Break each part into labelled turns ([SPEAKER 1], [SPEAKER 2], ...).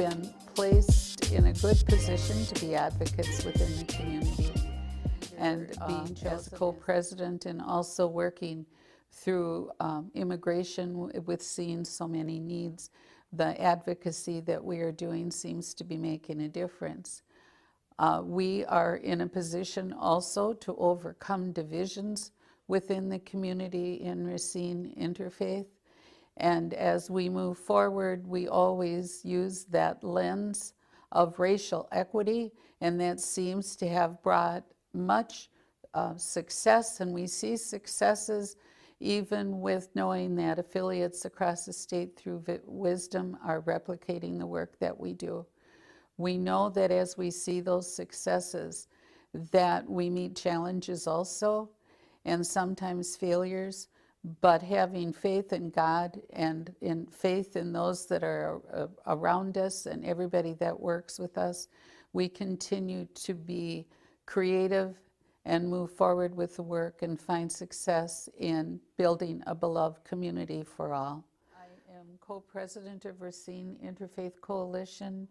[SPEAKER 1] been placed in a good position to be advocates within the community. And being as a co-president and also working through immigration with seeing so many needs, the advocacy that we are doing seems to be making a difference. We are in a position also to overcome divisions within the community in Racine Interfaith. And as we move forward, we always use that lens of racial equity, and that seems to have brought much success, and we see successes even with knowing that affiliates across the state through Wisdom are replicating the work that we do. We know that as we see those successes, that we meet challenges also, and sometimes failures, but having faith in God and in faith in those that are around us and everybody that works with us, we continue to be creative and move forward with the work and find success in building a beloved community for all. I am co-president of Racine Interfaith Coalition,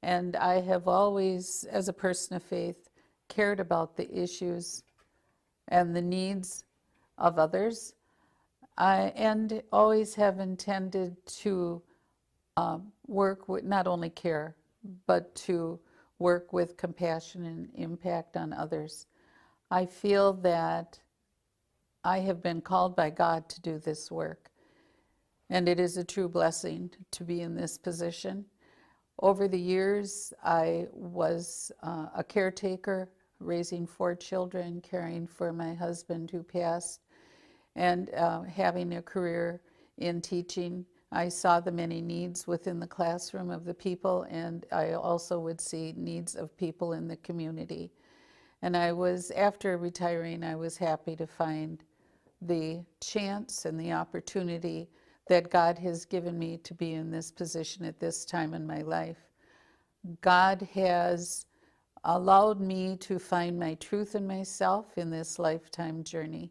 [SPEAKER 1] and I have always, as a person of faith, cared about the issues and the needs of others, and always have intended to work with, not only care, but to work with compassion and impact on others. I feel that I have been called by God to do this work, and it is a true blessing to be in this position. Over the years, I was a caretaker, raising 4 children, caring for my husband who passed, and having a career in teaching. I saw the many needs within the classroom of the people, and I also would see needs of people in the community. And after retiring, I was happy to find the chance and the opportunity that God has given me to be in this position at this time in my life. God has allowed me to find my truth in myself in this lifetime journey.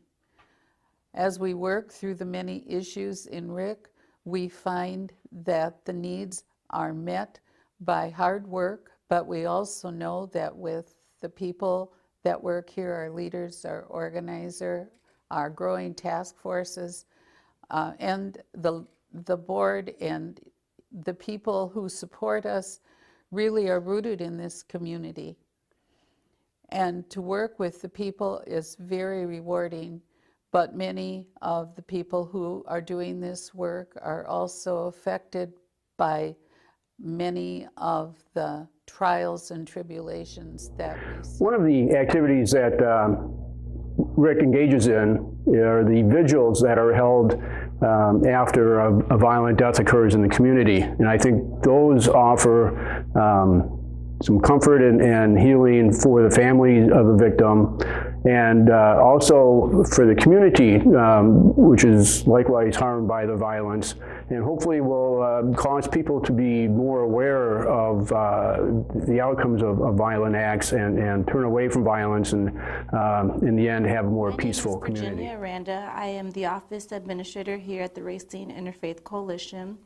[SPEAKER 1] As we work through the many issues in RIC, we find that the needs are met by hard work, but we also know that with the people that work here, our leaders, our organizer, our growing task forces, and the board and the people who support us really are rooted in this community. And to work with the people is very rewarding, but many of the people who are doing this work are also affected by many of the trials and tribulations that we see.
[SPEAKER 2] One of the activities that RIC engages in are the vigils that are held after a violent death occurs in the community. And I think those offer some comfort and healing for the family of the victim, and also for the community, which is likewise harmed by the violence, and hopefully will cause people to be more aware of the outcomes of violent acts and turn away from violence, and in the end have a more peaceful community.
[SPEAKER 3] My name is Virginia Aranda. I am the office administrator here at the Racine Interfaith Coalition.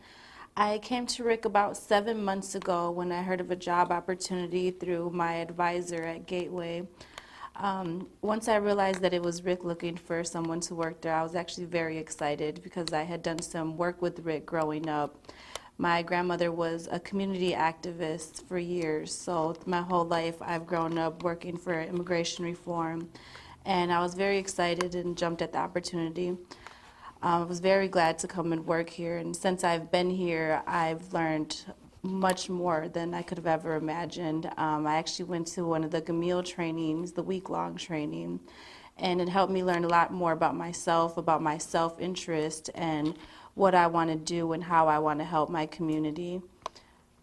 [SPEAKER 3] I came to RIC about 7 months ago when I heard of a job opportunity through my advisor at Gateway. Once I realized that it was RIC looking for someone to work there, I was actually very excited because I had done some work with RIC growing up. My grandmother was a community activist for years, so my whole life I've grown up working for immigration reform, and I was very excited and jumped at the opportunity. I was very glad to come and work here, and since I've been here, I've learned much more than I could have ever imagined. I actually went to one of the Gamil trainings, the week-long training, and it helped me learn a lot more about my self-interest, and what I want to do and how I want to help my community.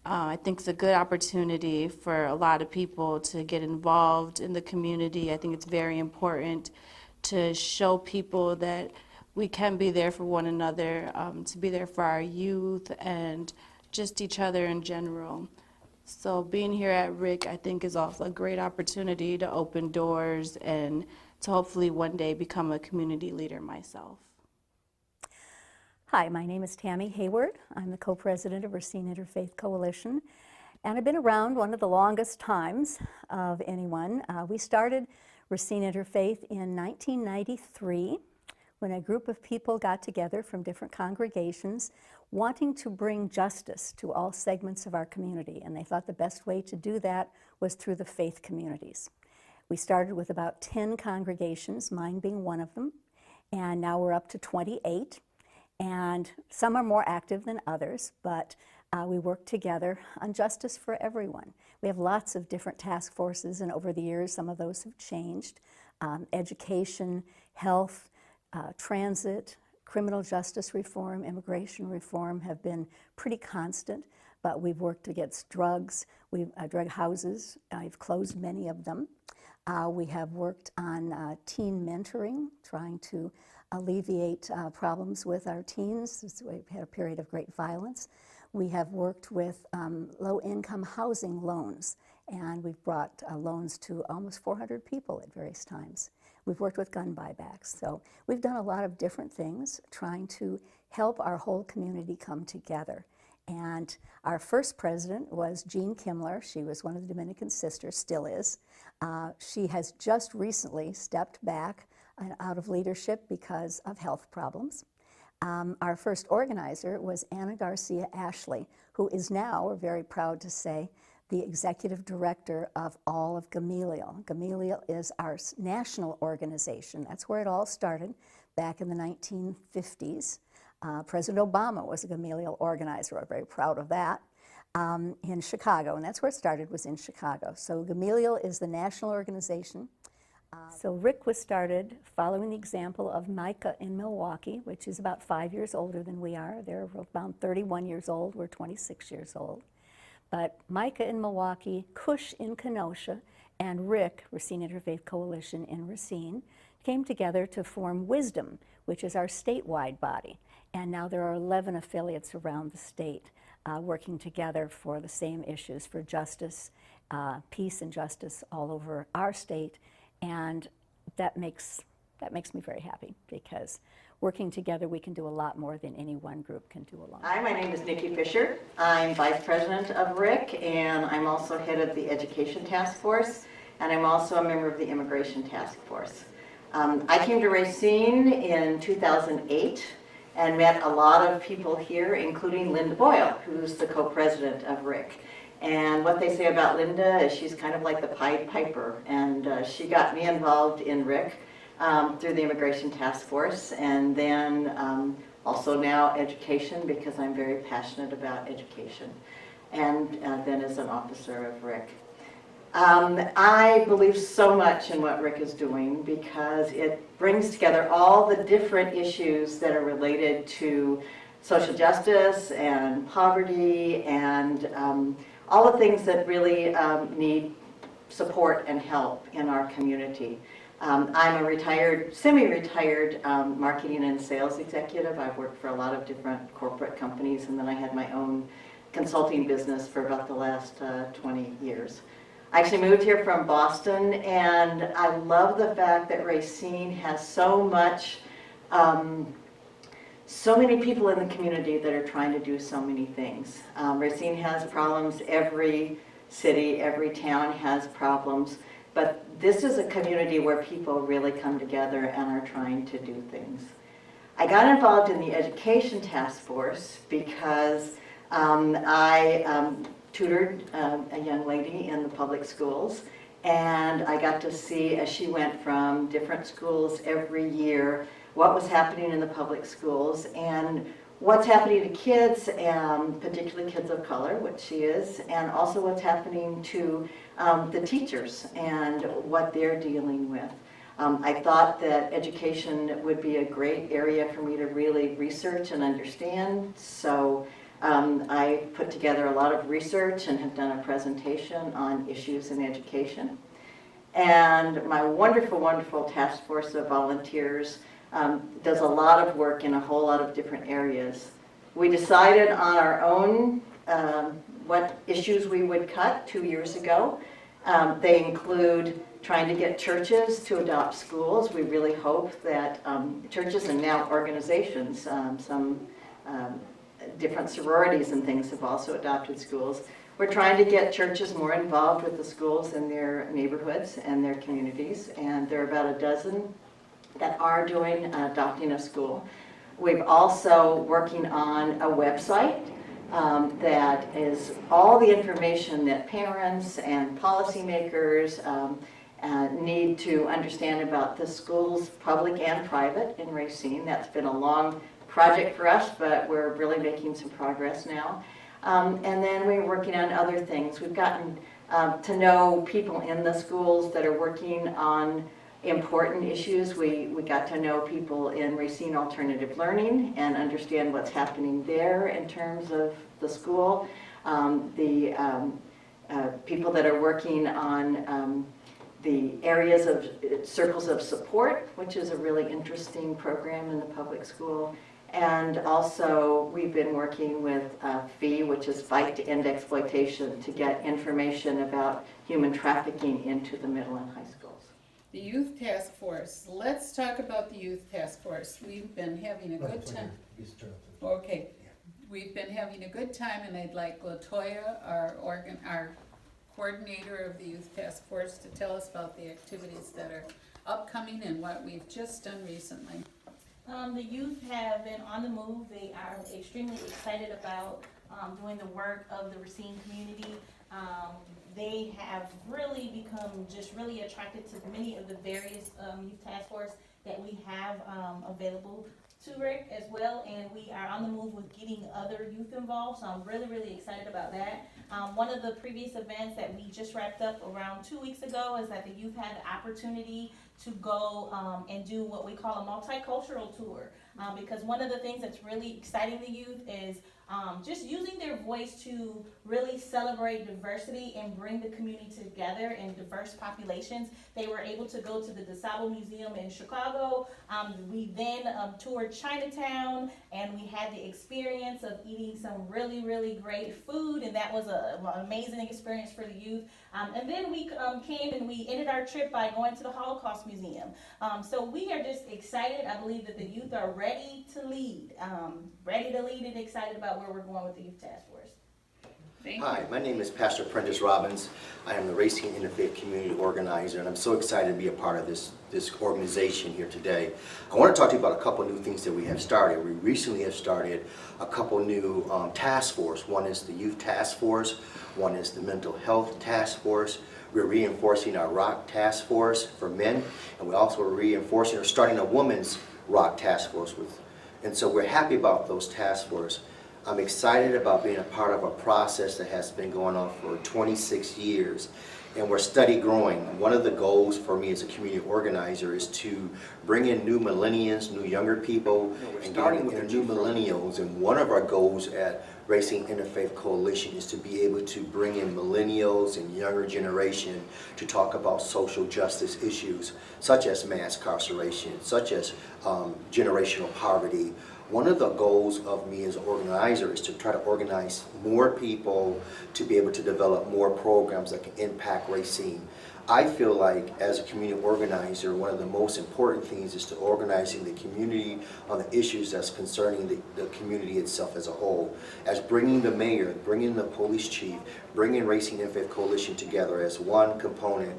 [SPEAKER 3] I think it's a good opportunity for a lot of people to get involved in the community. I think it's very important to show people that we can be there for one another, to be there for our youth and just each other in general. So being here at RIC, I think, is also a great opportunity to open doors and to hopefully one day become a community leader myself.
[SPEAKER 4] Hi, my name is Tammy Hayward. I'm the co-president of Racine Interfaith Coalition, and I've been around one of the longest times of anyone. We started Racine Interfaith in 1993 when a group of people got together from different congregations wanting to bring justice to all segments of our community, and they thought the best way to do that was through the faith communities. We started with about 10 congregations, mine being one of them, and now we're up to 28. And some are more active than others, but we work together on justice for everyone. We have lots of different task forces, and over the years, some of those have changed. Education, health, transit, criminal justice reform, immigration reform have been pretty constant, but we've worked against drugs, drug houses. I've closed many of them. We have worked on teen mentoring, trying to alleviate problems with our teens. We've had a period of great violence. We have worked with low-income housing loans, and we've brought loans to almost 400 people at various times. We've worked with gun buybacks. So we've done a lot of different things trying to help our whole community come together. And our first president was Jean Kimler. She was one of the Dominican sisters, still is. She has just recently stepped back out of leadership because of health problems. Our first organizer was Anna Garcia Ashley, who is now, we're very proud to say, the executive director of all of Gamaliel. Gamaliel is our national organization. That's where it all started back in the 1950s. President Obama was a Gamaliel organizer. We're very proud of that. In Chicago, and that's where it started, was in Chicago. So Gamaliel is the national organization. So Rick was started following the example of Micah in Milwaukee, which is about 5 years older than we are. They're about 31 years old. We're 26 years old. But Micah in Milwaukee, Cush in Kenosha, and Rick, Racine Interfaith Coalition in Racine, came together to form Wisdom, which is our statewide body. And now there are 11 affiliates around the state working together for the same issues, for justice, peace and justice all over our state. And that makes me very happy, because working together we can do a lot more than any one group can do alone.
[SPEAKER 5] Hi, my name is Nikki Fisher. I'm Vice President of RIC, and I'm also head of the Education Task Force, and I'm also a member of the Immigration Task Force. I came to Racine in 2008 and met a lot of people here, including Linda Boyle, who's the co-president of RIC. And what they say about Linda is she's kind of like the Pied Piper, and she got me involved in RIC through the Immigration Task Force, and then also now education, because I'm very passionate about education, and then as an officer of RIC. I believe so much in what RIC is doing, because it brings together all the different issues that are related to social justice and poverty and all the things that really need support and help in our community. I'm a retired, semi-retired marketing and sales executive. I've worked for a lot of different corporate companies, and then I had my own consulting business for about the last 20 years. I actually moved here from Boston, and I love the fact that Racine has so much, so many people in the community that are trying to do so many things. Racine has problems. Every city, every town has problems, but this is a community where people really come together and are trying to do things. I got involved in the Education Task Force because I tutored a young lady in the public schools, and I got to see, as she went from different schools every year, what was happening in the public schools and what's happening to kids, particularly kids of color, which she is, and also what's happening to the teachers and what they're dealing with. I thought that education would be a great area for me to really research and understand, so I put together a lot of research and have done a presentation on issues in education. And my wonderful, wonderful task force of volunteers does a lot of work in a whole lot of different areas. We decided on our own what issues we would cut 2 years ago. They include trying to get churches to adopt schools. We really hope that churches and now organizations, some different sororities and things have also adopted schools. We're trying to get churches more involved with the schools in their neighborhoods and their communities, and there are about a dozen that are adopting a school. We've also working on a website that is all the information that parents and policymakers need to understand about the schools, public and private, in Racine. That's been a long project for us, but we're really making some progress now. And then we're working on other things. We've gotten to know people in the schools that are working on important issues. We got to know people in Racine Alternative Learning and understand what's happening there in terms of the school. People that are working on the areas of circles of support, which is a really interesting program in the public school. And also we've been working with FEE, which is Fight to End Exploitation, to get information about human trafficking into the middle and high schools.
[SPEAKER 1] The Youth Task Force. Let's talk about the Youth Task Force. We've been having a good time. Okay. We've been having a good time, and I'd like LaToya, our coordinator of the Youth Task Force, to tell us about the activities that are upcoming and what we've just done recently.
[SPEAKER 6] The youth have been on the move. They are extremely excited about doing the work of the Racine community. They have really become just really attracted to many of the various youth task force that we have available to Rick as well, and we are on the move with getting other youth involved, so I'm really, really excited about that. One of the previous events that we just wrapped up around 2 weeks ago is that the youth had the opportunity to go and do what we call a multicultural tour, because one of the things that's really exciting the youth is just using their voice to really celebrate diversity and bring the community together in diverse populations. They were able to go to the DeSable Museum in Chicago. We then toured Chinatown, and we had the experience of eating some really, really great food, and that was an amazing experience for the youth. And then we came and we ended our trip by going to the Holocaust Museum. So we are just excited. I believe that the youth are ready to lead and excited about where we're going with the Youth Task Force.
[SPEAKER 7] Hi, my name is Pastor Prentice Robbins. I am the Racine Interfaith Community Organizer, and I'm so excited to be a part of this organization here today. I want to talk to you about a couple new things that we have started. We recently have started a couple new task force. One is the Youth Task Force, one is the Mental Health Task Force. We're reinforcing our ROC Task Force for men, and we also are reinforcing or starting a Women's ROC Task Force and so we're happy about those task force. I'm excited about being a part of a process that has been going on for 26 years, and we're steady growing. One of the goals for me as a community organizer is to bring in new millennials, new younger people, and getting with new millennials. And one of our goals at Racine Interfaith Coalition is to be able to bring in millennials and younger generation to talk about social justice issues, such as mass incarceration, such as generational poverty. One of the goals of me as an organizer is to try to organize more people to be able to develop more programs that can impact Racine. I feel like as a community organizer, one of the most important things is to organizing the community on the issues that's concerning the community itself as a whole. As bringing the mayor, bringing the police chief, bringing Racine Interfaith Coalition together as one component.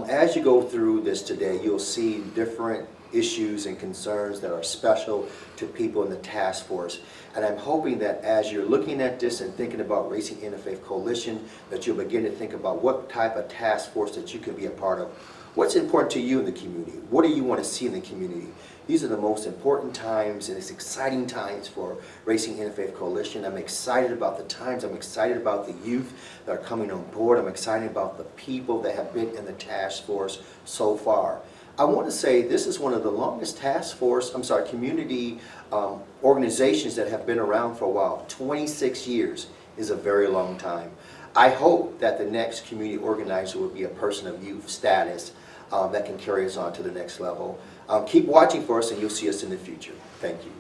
[SPEAKER 7] As you go through this today, you'll see different issues and concerns that are special to people in the task force. And I'm hoping that as you're looking at this and thinking about Racine Interfaith Coalition, that you'll begin to think about what type of task force that you can be a part of. What's important to you in the community? What do you want to see in the community? These are the most important times, and it's exciting times for Racine Interfaith Coalition. I'm excited about the times. I'm excited about the youth that are coming on board. I'm excited about the people that have been in the task force so far. I want to say this is one of the longest community organizations that have been around for a while. 26 years is a very long time. I hope that the next community organizer will be a person of youth status that can carry us on to the next level. Keep watching for us, and you'll see us in the future. Thank you.